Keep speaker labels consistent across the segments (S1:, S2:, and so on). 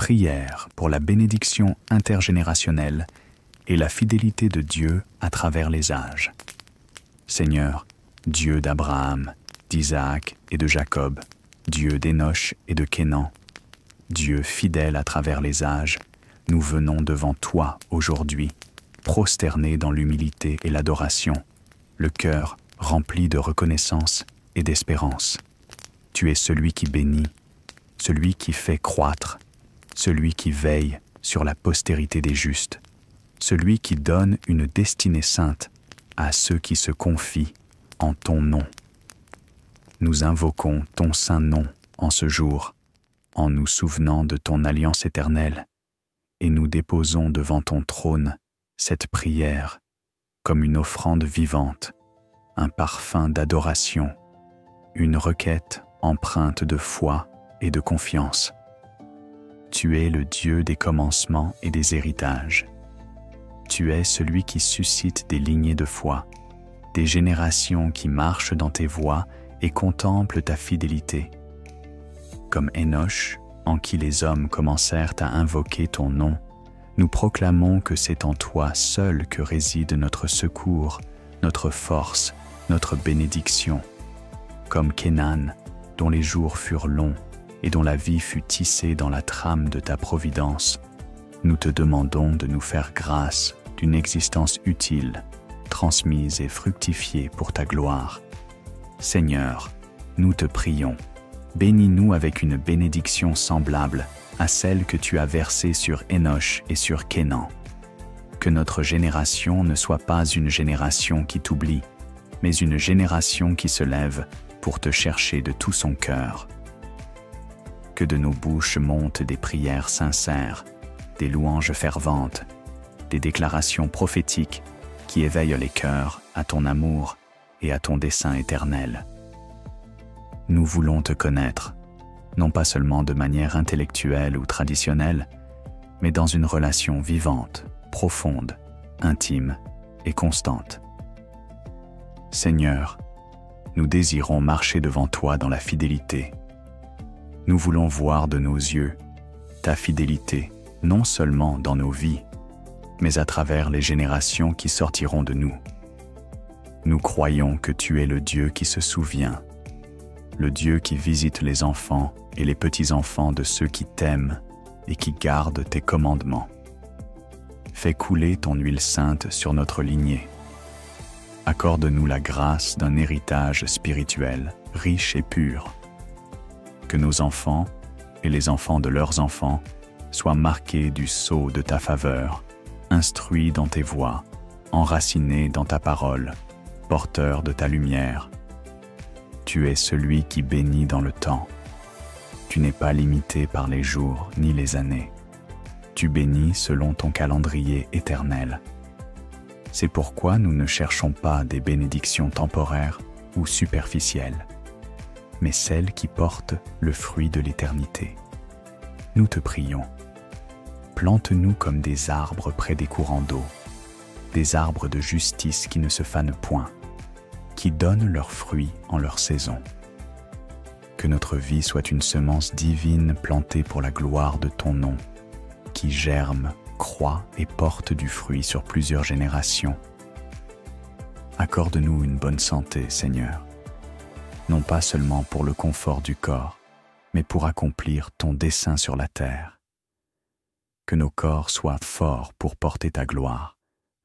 S1: Prière pour la bénédiction intergénérationnelle et la fidélité de Dieu à travers les âges. Seigneur, Dieu d'Abraham, d'Isaac et de Jacob, Dieu d'Énoch et de Kénan, Dieu fidèle à travers les âges, nous venons devant toi aujourd'hui, prosternés dans l'humilité et l'adoration, le cœur rempli de reconnaissance et d'espérance. Tu es celui qui bénit, celui qui fait croître, celui qui veille sur la postérité des justes, celui qui donne une destinée sainte à ceux qui se confient en ton nom. Nous invoquons ton saint nom en ce jour, en nous souvenant de ton alliance éternelle, et nous déposons devant ton trône cette prière comme une offrande vivante, un parfum d'adoration, une requête empreinte de foi et de confiance. Tu es le Dieu des commencements et des héritages. Tu es celui qui suscite des lignées de foi, des générations qui marchent dans tes voies et contemplent ta fidélité. Comme Énoch, en qui les hommes commencèrent à invoquer ton nom, nous proclamons que c'est en toi seul que réside notre secours, notre force, notre bénédiction. Comme Kénan, dont les jours furent longs et dont la vie fut tissée dans la trame de ta providence, nous te demandons de nous faire grâce d'une existence utile, transmise et fructifiée pour ta gloire. Seigneur, nous te prions, bénis-nous avec une bénédiction semblable à celle que tu as versée sur Énoch et sur Kénan. Que notre génération ne soit pas une génération qui t'oublie, mais une génération qui se lève pour te chercher de tout son cœur. Que de nos bouches montent des prières sincères, des louanges ferventes, des déclarations prophétiques qui éveillent les cœurs à ton amour et à ton dessein éternel. Nous voulons te connaître, non pas seulement de manière intellectuelle ou traditionnelle, mais dans une relation vivante, profonde, intime et constante. Seigneur, nous désirons marcher devant toi dans la fidélité. Nous voulons voir de nos yeux ta fidélité, non seulement dans nos vies, mais à travers les générations qui sortiront de nous. Nous croyons que tu es le Dieu qui se souvient, le Dieu qui visite les enfants et les petits-enfants de ceux qui t'aiment et qui gardent tes commandements. Fais couler ton huile sainte sur notre lignée. Accorde-nous la grâce d'un héritage spirituel, riche et pur. Que nos enfants et les enfants de leurs enfants soient marqués du sceau de ta faveur, instruits dans tes voies, enracinés dans ta parole, porteurs de ta lumière. Tu es celui qui bénit dans le temps. Tu n'es pas limité par les jours ni les années. Tu bénis selon ton calendrier éternel. C'est pourquoi nous ne cherchons pas des bénédictions temporaires ou superficielles, mais celles qui portent le fruit de l'éternité. Nous te prions. Plante-nous comme des arbres près des courants d'eau, des arbres de justice qui ne se fanent point, qui donnent leurs fruits en leur saison. Que notre vie soit une semence divine plantée pour la gloire de ton nom, qui germe, croît et porte du fruit sur plusieurs générations. Accorde-nous une bonne santé, Seigneur, non pas seulement pour le confort du corps, mais pour accomplir ton dessein sur la terre. Que nos corps soient forts pour porter ta gloire,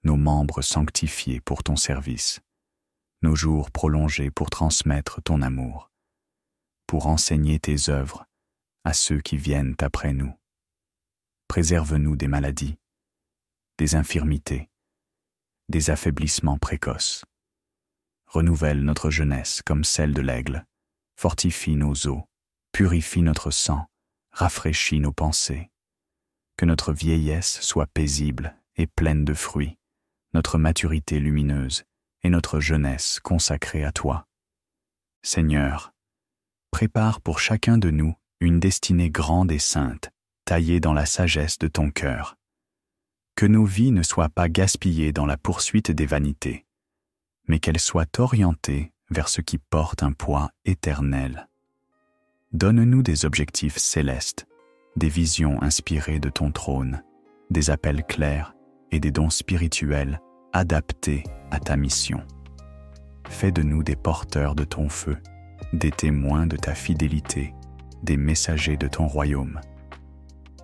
S1: nos membres sanctifiés pour ton service, nos jours prolongés pour transmettre ton amour, pour enseigner tes œuvres à ceux qui viennent après nous. Préserve-nous des maladies, des infirmités, des affaiblissements précoces. Renouvelle notre jeunesse comme celle de l'aigle, fortifie nos os, purifie notre sang, rafraîchis nos pensées. Que notre vieillesse soit paisible et pleine de fruits, notre maturité lumineuse et notre jeunesse consacrée à toi. Seigneur, prépare pour chacun de nous une destinée grande et sainte, taillée dans la sagesse de ton cœur. Que nos vies ne soient pas gaspillées dans la poursuite des vanités, mais qu'elles soient orientées vers ce qui porte un poids éternel. Donne-nous des objectifs célestes, des visions inspirées de ton trône, des appels clairs et des dons spirituels adaptés à ta mission. Fais de nous des porteurs de ton feu, des témoins de ta fidélité, des messagers de ton royaume.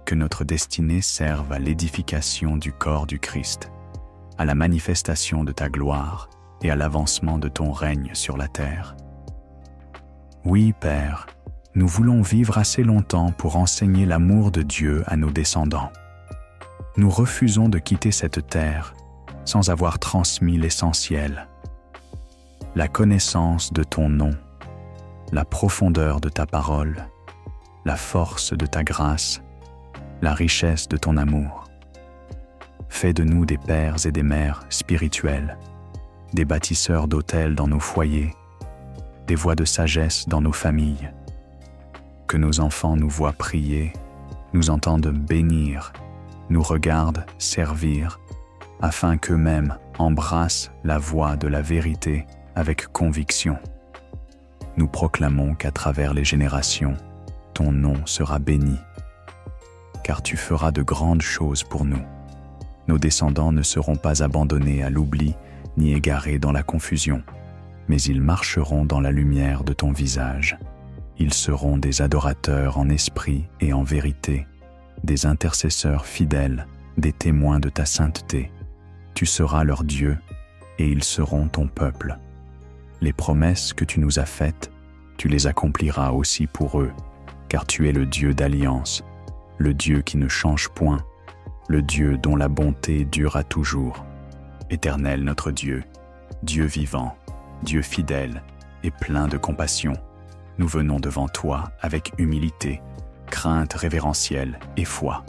S1: Que notre destinée serve à l'édification du corps du Christ, à la manifestation de ta gloire et à l'avancement de ton règne sur la terre. Oui, Père, nous voulons vivre assez longtemps pour enseigner l'amour de Dieu à nos descendants. Nous refusons de quitter cette terre sans avoir transmis l'essentiel, la connaissance de ton nom, la profondeur de ta parole, la force de ta grâce, la richesse de ton amour. Fais de nous des pères et des mères spirituels, des bâtisseurs d'autels dans nos foyers, des voix de sagesse dans nos familles. Que nos enfants nous voient prier, nous entendent bénir, nous regardent servir, afin qu'eux-mêmes embrassent la voie de la vérité avec conviction. Nous proclamons qu'à travers les générations, ton nom sera béni, car tu feras de grandes choses pour nous. Nos descendants ne seront pas abandonnés à l'oubli ni égarés dans la confusion, mais ils marcheront dans la lumière de ton visage. Ils seront des adorateurs en esprit et en vérité, des intercesseurs fidèles, des témoins de ta sainteté. Tu seras leur Dieu, et ils seront ton peuple. Les promesses que tu nous as faites, tu les accompliras aussi pour eux, car tu es le Dieu d'alliance, le Dieu qui ne change point, le Dieu dont la bonté dure à toujours. Éternel notre Dieu, Dieu vivant, Dieu fidèle et plein de compassion, nous venons devant toi avec humilité, crainte révérentielle et foi.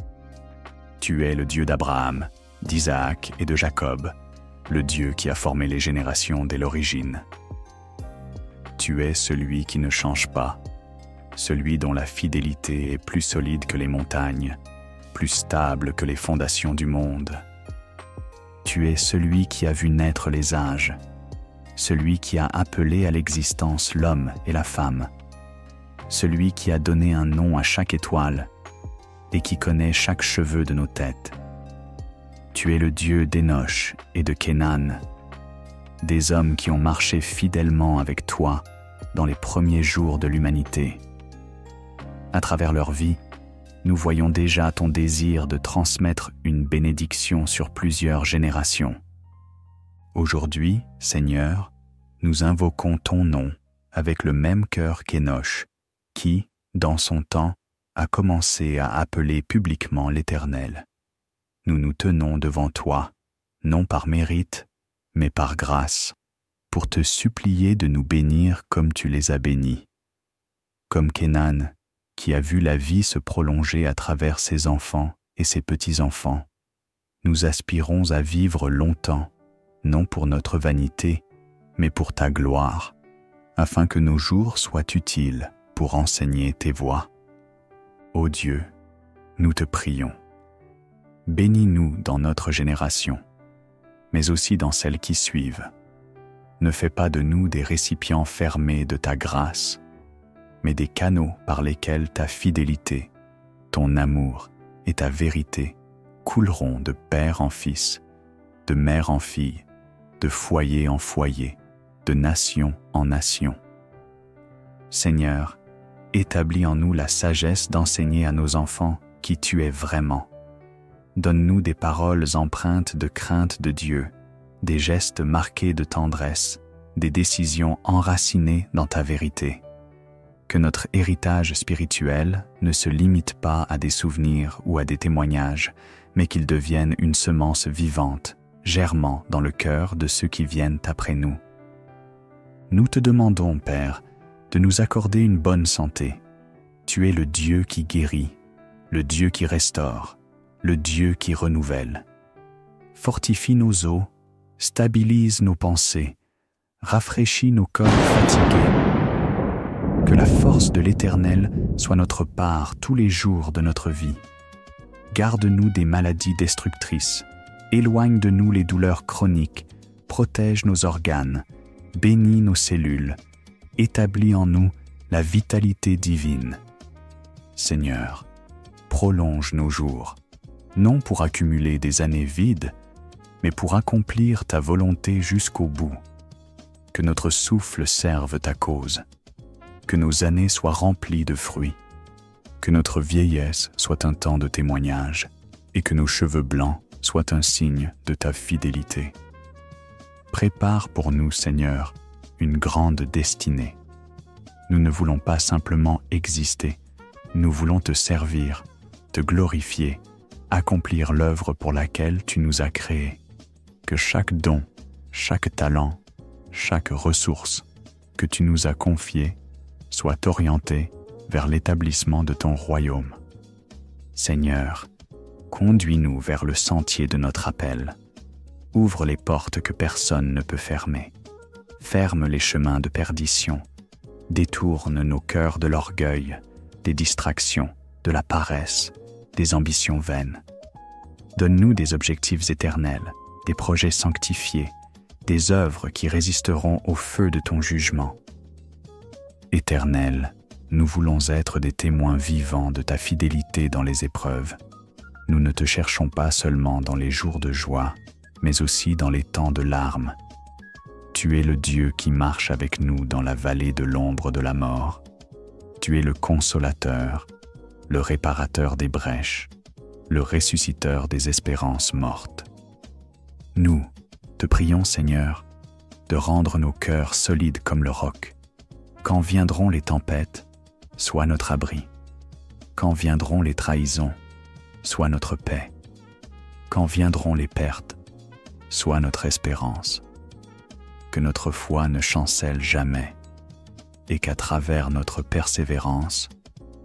S1: Tu es le Dieu d'Abraham, d'Isaac et de Jacob, le Dieu qui a formé les générations dès l'origine. Tu es celui qui ne change pas, celui dont la fidélité est plus solide que les montagnes, plus stable que les fondations du monde. Tu es celui qui a vu naître les âges, celui qui a appelé à l'existence l'homme et la femme, celui qui a donné un nom à chaque étoile et qui connaît chaque cheveu de nos têtes. Tu es le Dieu d'Énoch et de Kénan, des hommes qui ont marché fidèlement avec toi dans les premiers jours de l'humanité. À travers leur vie, nous voyons déjà ton désir de transmettre une bénédiction sur plusieurs générations. Aujourd'hui, Seigneur, nous invoquons ton nom avec le même cœur qu'Énoch, qui, dans son temps, a commencé à appeler publiquement l'Éternel. Nous nous tenons devant toi, non par mérite, mais par grâce, pour te supplier de nous bénir comme tu les as bénis. Comme Kénan, qui a vu la vie se prolonger à travers ses enfants et ses petits-enfants, nous aspirons à vivre longtemps, non pour notre vanité, mais pour ta gloire, afin que nos jours soient utiles pour enseigner tes voies. Ô Dieu, nous te prions. Bénis-nous dans notre génération, mais aussi dans celles qui suivent. Ne fais pas de nous des récipients fermés de ta grâce, mais des canaux par lesquels ta fidélité, ton amour et ta vérité couleront de père en fils, de mère en fille, de foyer en foyer, de nation en nation. Seigneur, établis en nous la sagesse d'enseigner à nos enfants qui tu es vraiment. Donne-nous des paroles empreintes de crainte de Dieu, des gestes marqués de tendresse, des décisions enracinées dans ta vérité. Que notre héritage spirituel ne se limite pas à des souvenirs ou à des témoignages, mais qu'il devienne une semence vivante, germant dans le cœur de ceux qui viennent après nous. Nous te demandons, Père, de nous accorder une bonne santé. Tu es le Dieu qui guérit, le Dieu qui restaure, le Dieu qui renouvelle. Fortifie nos os, stabilise nos pensées, rafraîchis nos corps fatigués. Que la force de l'Éternel soit notre part tous les jours de notre vie. Garde-nous des maladies destructrices, éloigne de nous les douleurs chroniques, protège nos organes, bénis nos cellules, établis en nous la vitalité divine. Seigneur, prolonge nos jours, non pour accumuler des années vides, mais pour accomplir ta volonté jusqu'au bout. Que notre souffle serve ta cause, que nos années soient remplies de fruits, que notre vieillesse soit un temps de témoignage, et que nos cheveux blancs soient un signe de ta fidélité. Prépare pour nous, Seigneur, une grande destinée. Nous ne voulons pas simplement exister, nous voulons te servir, te glorifier, accomplir l'œuvre pour laquelle tu nous as créés. Que chaque don, chaque talent, chaque ressource que tu nous as confiée soit orientée vers l'établissement de ton royaume. Seigneur, conduis-nous vers le sentier de notre appel. Ouvre les portes que personne ne peut fermer. Ferme les chemins de perdition. Détourne nos cœurs de l'orgueil, des distractions, de la paresse, des ambitions vaines. Donne-nous des objectifs éternels, des projets sanctifiés, des œuvres qui résisteront au feu de ton jugement. Éternel, nous voulons être des témoins vivants de ta fidélité dans les épreuves. Nous ne te cherchons pas seulement dans les jours de joie, mais aussi dans les temps de larmes. Tu es le Dieu qui marche avec nous dans la vallée de l'ombre de la mort. Tu es le consolateur, le réparateur des brèches, le ressusciteur des espérances mortes. Nous, te prions, Seigneur, de rendre nos cœurs solides comme le roc. Quand viendront les tempêtes, sois notre abri. Quand viendront les trahisons, sois notre paix. Quand viendront les pertes, sois notre espérance. Que notre foi ne chancelle jamais, et qu'à travers notre persévérance,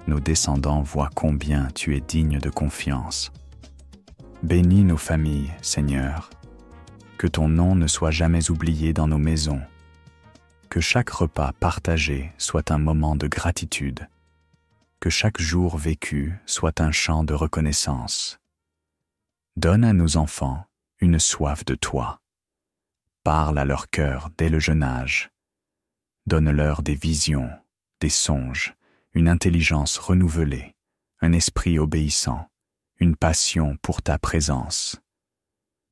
S1: nos descendants voient combien tu es digne de confiance. Bénis nos familles, Seigneur. Que ton nom ne soit jamais oublié dans nos maisons. Que chaque repas partagé soit un moment de gratitude. Que chaque jour vécu soit un chant de reconnaissance. Donne à nos enfants une soif de toi. Parle à leur cœur dès le jeune âge. Donne-leur des visions, des songes, une intelligence renouvelée, un esprit obéissant, une passion pour ta présence.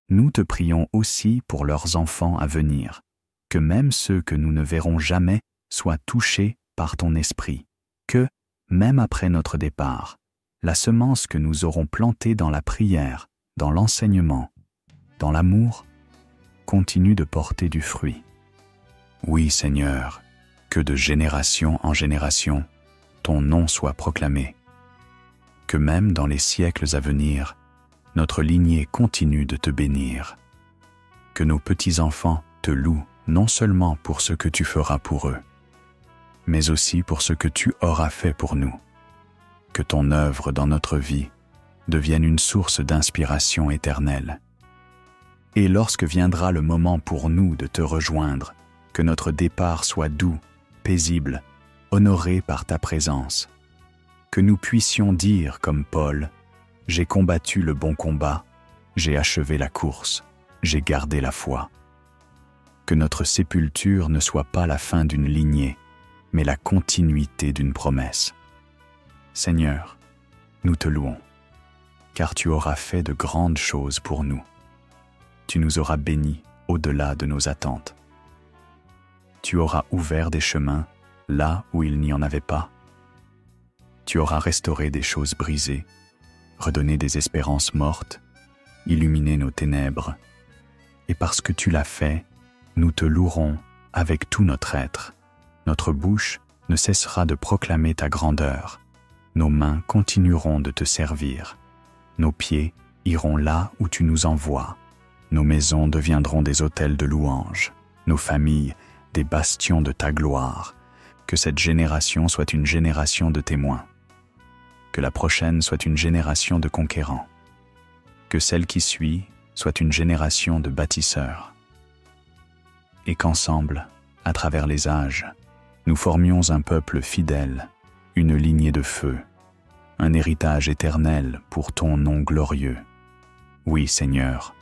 S1: Nous te prions aussi pour leurs enfants à venir, que même ceux que nous ne verrons jamais soient touchés par ton esprit, que, même après notre départ, la semence que nous aurons plantée dans la prière, dans l'enseignement, dans l'amour, continue de porter du fruit. Oui, Seigneur, que de génération en génération, ton nom soit proclamé. Que même dans les siècles à venir, notre lignée continue de te bénir. Que nos petits-enfants te louent non seulement pour ce que tu feras pour eux, mais aussi pour ce que tu auras fait pour nous. Que ton œuvre dans notre vie devienne une source d'inspiration éternelle. Et lorsque viendra le moment pour nous de te rejoindre, que notre départ soit doux, paisible, honoré par ta présence. Que nous puissions dire comme Paul, « J'ai combattu le bon combat, j'ai achevé la course, j'ai gardé la foi. » Que notre sépulture ne soit pas la fin d'une lignée, mais la continuité d'une promesse. Seigneur, nous te louons, car tu auras fait de grandes choses pour nous. Tu nous auras bénis au-delà de nos attentes. Tu auras ouvert des chemins là où il n'y en avait pas. Tu auras restauré des choses brisées, redonné des espérances mortes, illuminé nos ténèbres. Et parce que tu l'as fait, nous te louerons avec tout notre être. Notre bouche ne cessera de proclamer ta grandeur. Nos mains continueront de te servir. Nos pieds iront là où tu nous envoies. Nos maisons deviendront des autels de louange. Nos familles, des bastions de ta gloire. Que cette génération soit une génération de témoins. Que la prochaine soit une génération de conquérants. Que celle qui suit soit une génération de bâtisseurs. Et qu'ensemble, à travers les âges, nous formions un peuple fidèle, une lignée de feu, un héritage éternel pour ton nom glorieux. Oui, Seigneur,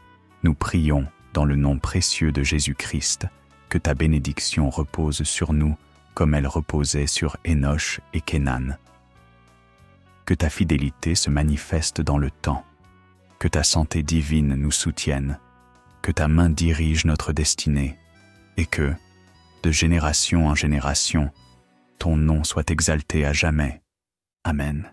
S1: nous prions dans le nom précieux de Jésus-Christ, que ta bénédiction repose sur nous comme elle reposait sur Énoch et Kénan. que ta fidélité se manifeste dans le temps, que ta santé divine nous soutienne, que ta main dirige notre destinée, et que, de génération en génération, ton nom soit exalté à jamais. Amen.